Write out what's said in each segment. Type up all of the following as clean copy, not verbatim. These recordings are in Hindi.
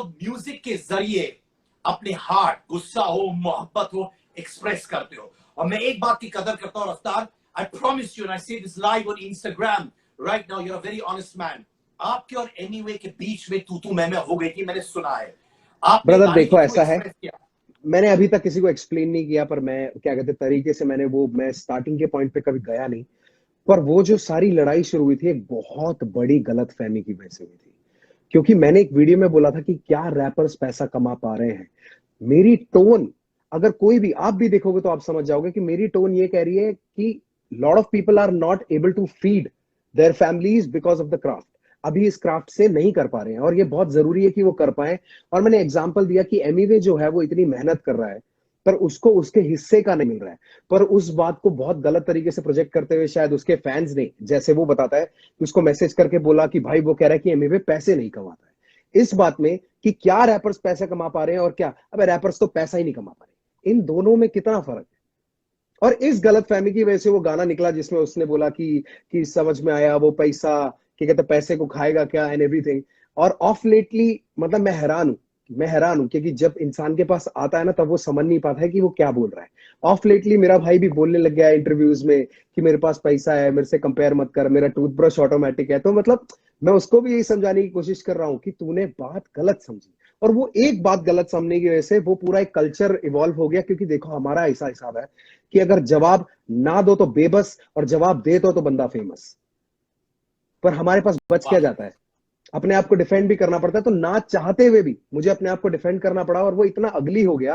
लोग म्यूजिक के जरिए अपने हार्ट, गुस्सा हो, मोहब्बत हो, एक्सप्रेस करते हो। और मैं एक बात की कदर करता हूं Raftaar, I promise you and I say this live on Instagram right now, you are very honest man. आपके और एनीवे के बीच में तू मैं हो गई थी, मैंने सुना है। आपने ब्रदर गाने देखो के थ्रू ऐसा है, एक्सप्रेस किया। मैंने अभी तक किसी को एक्सप्लेन नहीं किया, पर मैं क्या कहते तरीके से मैं स्टार्टिंग के पॉइंट पे कभी गया नहीं। पर वो जो सारी लड़ाई शुरू हुई थी एक बहुत बड़ी गलतफहमी की वजह से हुई थी, क्योंकि मैंने एक वीडियो में बोला था कि क्या रैपर्स पैसा कमा पा रहे हैं। मेरी टोन, अगर कोई भी आप भी देखोगे तो आप समझ जाओगे कि मेरी टोन ये कह रही है कि lot of people are not able to feed their families because of the craft. अभी इस क्राफ्ट से नहीं कर पा रहे हैं और ये बहुत जरूरी है कि वो कर पाए। और मैंने एग्जांपल दिया कि एमीवे जो है वो इतनी मेहनत कर रहा है पर उसको उसके हिस्से का नहीं मिल रहा है। पर उस बात को बहुत गलत तरीके से प्रोजेक्ट करते हुए शायद उसके फैंस ने, जैसे वो बताता है कि उसको मैसेज करके बोला कि भाई वो कह रहा है कि एमीवे पैसे नहीं कमाता है। इस बात में कि क्या रैपर्स पैसे कमा पा रहे हैं और क्या अबे रैपर्स तो पैसा ही नहीं कमा पा रहे, इन दोनों में कितना फर्क है। और इस गलतफहमी की वजह से वो गाना निकला जिसमें उसने बोला कि समझ में आया वो पैसा, कि कहते पैसे को खाएगा क्या एंड एवरीथिंग। और ऑफ लेटली मतलब मैं हैरान हूं क्योंकि जब इंसान के पास आता है ना तब वो समझ नहीं पाता है कि वो क्या बोल रहा है। ऑफ लेटली मेरा भाई भी बोलने लग गया इंटरव्यूज में कि मेरे पास पैसा है, मेरे से कंपेयर मत कर, मेरा टूथब्रश ऑटोमेटिक है। तो मतलब मैं उसको भी यही समझाने की कोशिश कर रहा हूँ कि तूने बात गलत समझी। और वो एक बात गलत समझने की वजह से वो पूरा एक कल्चर इवॉल्व हो गया, क्योंकि देखो हमारा ऐसा हिसाब है कि अगर जवाब ना दो तो बेबस और जवाब दे तो बंदा फेमस। पर हमारे पास बच क्या जाता है, अपने आप को डिफेंड भी करना पड़ता है। तो ना चाहते हुए भी मुझे अपने आप को डिफेंड करना पड़ा और वो इतना अगली हो गया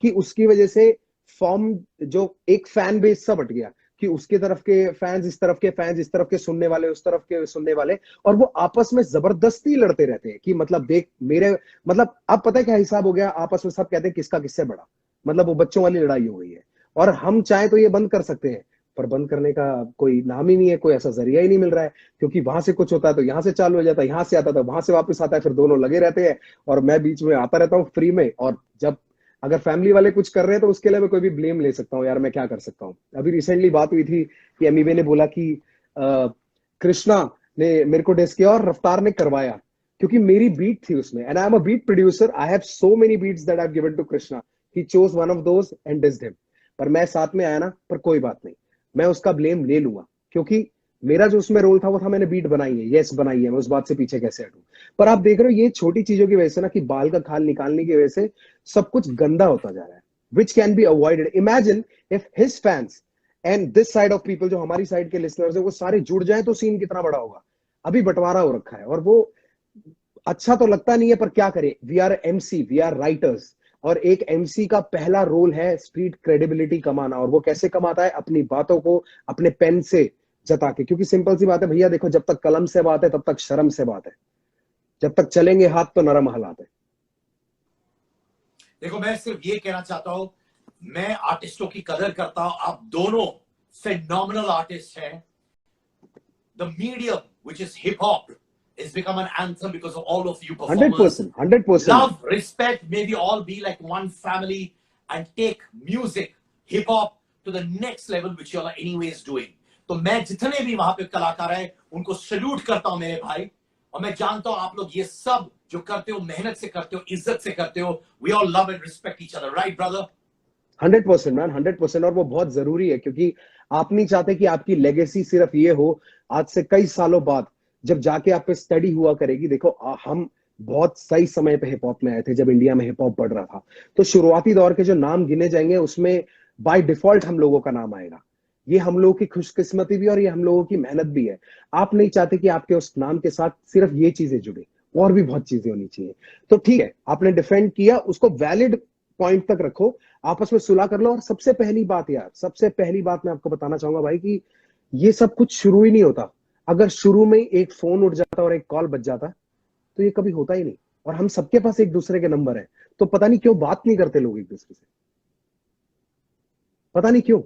कि उसकी वजह से फॉर्म जो एक फैन बेस सा बट गया कि उसके तरफ के फैंस इस तरफ के फैंस, इस तरफ के सुनने वाले उस तरफ के सुनने वाले, और वो आपस में जबरदस्ती लड़ते रहते हैं कि मतलब देख मेरे, मतलब अब पता है क्या हिसाब हो गया, आपस में सब कहते हैं किसका किससे बड़ा, मतलब वो बच्चों वाली लड़ाई हो गई है। और हम चाहे तो ये बंद कर सकते हैं पर बंद करने का कोई नाम ही नहीं है, कोई ऐसा जरिया ही नहीं मिल रहा है, क्योंकि वहां से कुछ होता है तो यहाँ से चालू हो जाता है, यहाँ से आता था वहां से वापस आता है, फिर दोनों लगे रहते हैं और मैं बीच में आता रहता हूँ फ्री में। और जब अगर फैमिली वाले कुछ कर रहे हैं तो उसके लिए मैं कोई भी ब्लेम ले सकता हूँ, यार मैं क्या कर सकता हूँ। अभी रिसेंटली बात हुई थी कि एमीवे ने बोला कि कृष्णा ने मेरे को डिस किया और रफ्तार ने करवाया, क्योंकि मेरी बीट थी उसमें and I am a beat producer, I have so many beats that I have given to Krishna, he chose one of those and dissed him. पर मैं साथ में आया ना, पर कोई बात नहीं, मैं उसका ब्लेम ले लूंगा क्योंकि मेरा जो उसमें रोल था वो था मैंने बीट बनाई है, यस बनाई है, मैं उस बात से पीछे कैसे हटूं। पर आप देख रहे हो ये छोटी चीजों की वजह से ना, कि बाल का खाल निकालने की वजह से सब कुछ गंदा होता जा रहा है, which can be avoided. Imagine if his fans and this side of people, जो हमारी साइड के लिसनर्स है, वो सारे जुड़ जाए तो सीन कितना बड़ा होगा। अभी बंटवारा हो रखा है और वो अच्छा तो लगता नहीं है, पर क्या करें, we are MC, we are writers. और एक एमसी का पहला रोल है स्ट्रीट क्रेडिबिलिटी कमाना, और वो कैसे कमाता है, अपनी बातों को अपने पेन से जता के। क्योंकि सिंपल सी बात है भैया, देखो जब तक कलम से बात है तब तक शर्म से बात है, जब तक चलेंगे हाथ तो नरम हालात है। देखो मैं सिर्फ ये कहना चाहता हूं, मैं आर्टिस्टों की कदर करता हूं, आप दोनों फेनोमिनल आर्टिस्ट हैं। The medium which is hip hop has become an anthem because of all of you performers. 100%, 100%। Love, respect, may we all be like one family and take music, hip hop to the next level, which you all are anyways doing. तो मैं जितने भी वहां पे कलाकार हैं उनको सल्यूट करता हूं मेरे भाई, और मैं जानता हूं आप लोग ये सब जो करते हो मेहनत से करते हो, इज्जत से करते हो। We all love and respect each other, right brother? 100% man, 100%। और वो बहुत जरूरी है क्योंकि आप नहीं चाहते कि आपकी लेगेसी सिर्फ ये हो आज से कई सालों बाद जब जाके आप पे स्टडी हुआ करेगी। देखो हम बहुत सही समय पे हिप हॉप में आए थे, जब इंडिया में हिप हॉप बढ़ रहा था, तो शुरुआती दौर के जो नाम गिने जाएंगे उसमें बाय डिफॉल्ट हम लोगों का नाम आएगा। ये हम लोगों की खुशकिस्मती भी और ये हम लोगों की मेहनत भी है। आप नहीं चाहते कि आपके उस नाम के साथ सिर्फ ये चीजें जुड़े, और भी बहुत चीजें होनी चाहिए। तो ठीक है, आपने डिफेंड किया, उसको वैलिड पॉइंट तक रखो, आपस में सुलह कर लो। और सबसे पहली बात यार, सबसे पहली बात मैं आपको बताना चाहूंगा भाई कि ये सब कुछ शुरू ही नहीं होता अगर शुरू में एक फोन उठ जाता और एक कॉल बज जाता, तो ये कभी होता ही नहीं। और हम सबके पास एक दूसरे के नंबर है, तो पता नहीं क्यों बात नहीं करते लोग एक दूसरे से, पता नहीं क्यों।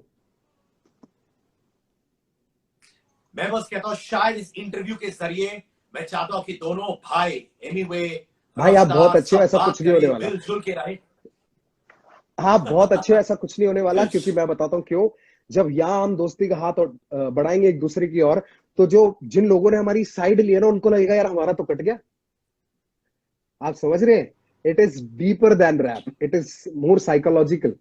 मैं बस कहता हूं शायद इस इंटरव्यू के जरिए मैं चाहता हूं कि दोनों भाई एनीवे, भाई आप बहुत अच्छे हो, सब ऐसा बात कुछ नहीं होने करें, वाला। मिलजुल के रहे। आप बहुत अच्छे हो, ऐसा कुछ नहीं होने वाला, क्योंकि मैं बताता हूँ क्यों। जब यहाँ हम दोस्ती का हाथ और बढ़ाएंगे एक दूसरे की ओर, तो जो जिन लोगों ने हमारी साइड लिया ना उनको लगेगा यार हमारा तो कट गया। आप समझ रहे हैं It is deeper than rap. It is more psychological.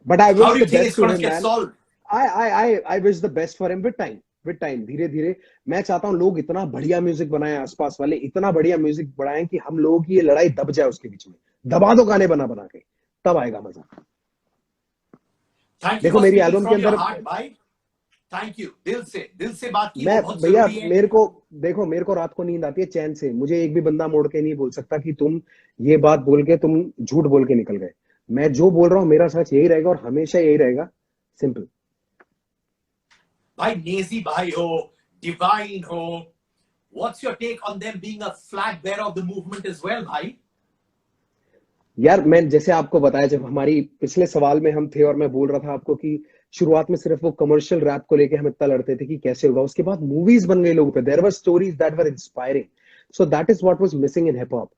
But I How wish do you the think best it's to going to him, get man. solved? I wish the best for him with time. With time, धीरे धीरे मैं चाहता हूँ लोग इतना बढ़िया म्यूजिक बनाएं, आसपास वाले इतना बढ़िया म्यूजिक बनाएं कि हम लोगों की ये लड़ाई दब जाए उसके बीच में। दबा दो गाने बना बना के, तब आएगा मजा। थैंक यू देखो फॉर मेरी स्पीकिंग एल्बम के फ्रॉम योर अंदर हार्ट भाई। थैंक यू, दिल से बात की, वो मैं बहुत भैया जरूरी है। मेरे को देखो, मेरे को रात को नींद आती है चैन से। मुझे एक भी बंदा मोड़ के नहीं बोल सकता कि तुम ये बात बोल के तुम झूठ बोल के निकल गए। मैं जो बोल रहा हूँ मेरा सच यही रहेगा और हमेशा यही रहेगा। सिंपल। भाई नेजी भाई हो, डिवाइन हो, what's your take on them being a flag bearer of the movement as well भाई? यार मैं जैसे आपको बताया, जब हमारी पिछले सवाल में हम थे और मैं बोल रहा था आपको कि शुरुआत में सिर्फ वो कमर्शियल रैप को लेके हम इतना लड़ते थे कि कैसे होगा, उसके बाद मूवीज बन गई लोगों पे। There were stories that were inspiring. So that is what was missing in hip hop.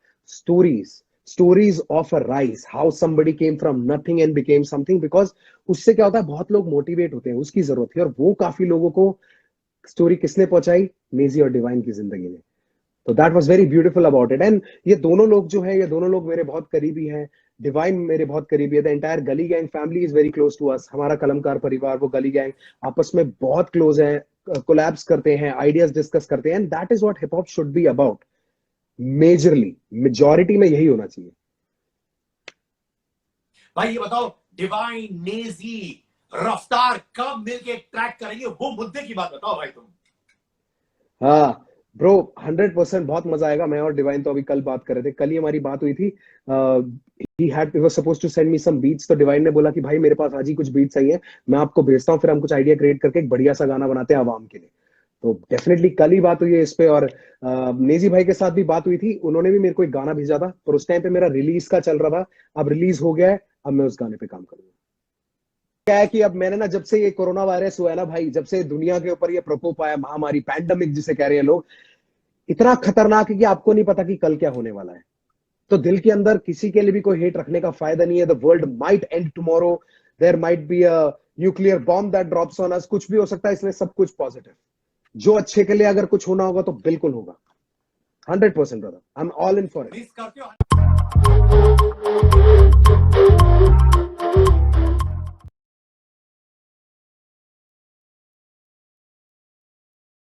Stories of a rise, how somebody came from nothing and became something. Because उससे क्या होता है, बहुत लोग मोटिवेट होते हैं, उसकी जरूरत थी। और वो काफी लोगों को स्टोरी किसने पहुंचाई? नेजी और डिवाइन की जिंदगी में। तो that was very beautiful about it. And ये दोनों लोग जो है, ये दोनों लोग मेरे बहुत करीबी हैं। डिवाइन मेरे बहुत करीबी है। The entire Gully gang family is very close to us. हमारा कलमकार परिवार, वो गली गैंग आपस में बहुत क्लोज है, कोलैब्स करते हैं, आइडियाज डिस्कस करते हैं। And that is what hip hop should be about. Majorly majority में यही होना चाहिए। भाई ये बताओ, डिवाइन, नेजी, रफ्तार कब मिलके ट्रैक करेंगे, वो मुद्दे की बात बताओ भाई तुम। हाँ ब्रो, 100% बहुत मजा आएगा। मैं और डिवाइन तो अभी कल बात कर रहे थे, कल ही हमारी बात हुई थी। he was supposed to send me some beats। तो डिवाइन ने बोला कि भाई मेरे पास आज ही कुछ बीट्स आई हैं, मैं आपको भेजता हूँ, फिर हम कुछ आइडिया क्रिएट करके एक बढ़िया सा गाना बनाते हैं आवाम के लिए। तो डेफिनेटली कल ही बात हुई है इस पे। और नेजी भाई के साथ भी बात हुई थी, उन्होंने भी मेरे को एक गाना भेजा था, पर उस टाइम पे मेरा रिलीज का चल रहा था। अब रिलीज हो गया है, अब मैं उस गाने पे काम करूंगा। क्या है कि अब मैंने ना, जब से ये कोरोना वायरस हुआ है ना भाई, जब से दुनिया के ऊपर ये प्रकोप आया, महामारी, पैंडेमिक जिसे कह रहे हैं लोग, इतना खतरनाक है कि आपको नहीं पता कि कल क्या होने वाला है। तो दिल के अंदर किसी के लिए भी कोई हेट रखने का फायदा नहीं है। The world might end tomorrow, there might be a nuclear bomb that drops on us, कुछ भी हो सकता है। इसलिए सब कुछ पॉजिटिव, जो अच्छे के लिए अगर कुछ होना होगा तो बिल्कुल होगा। 100% brother, I am all in for it. Miss करते हो?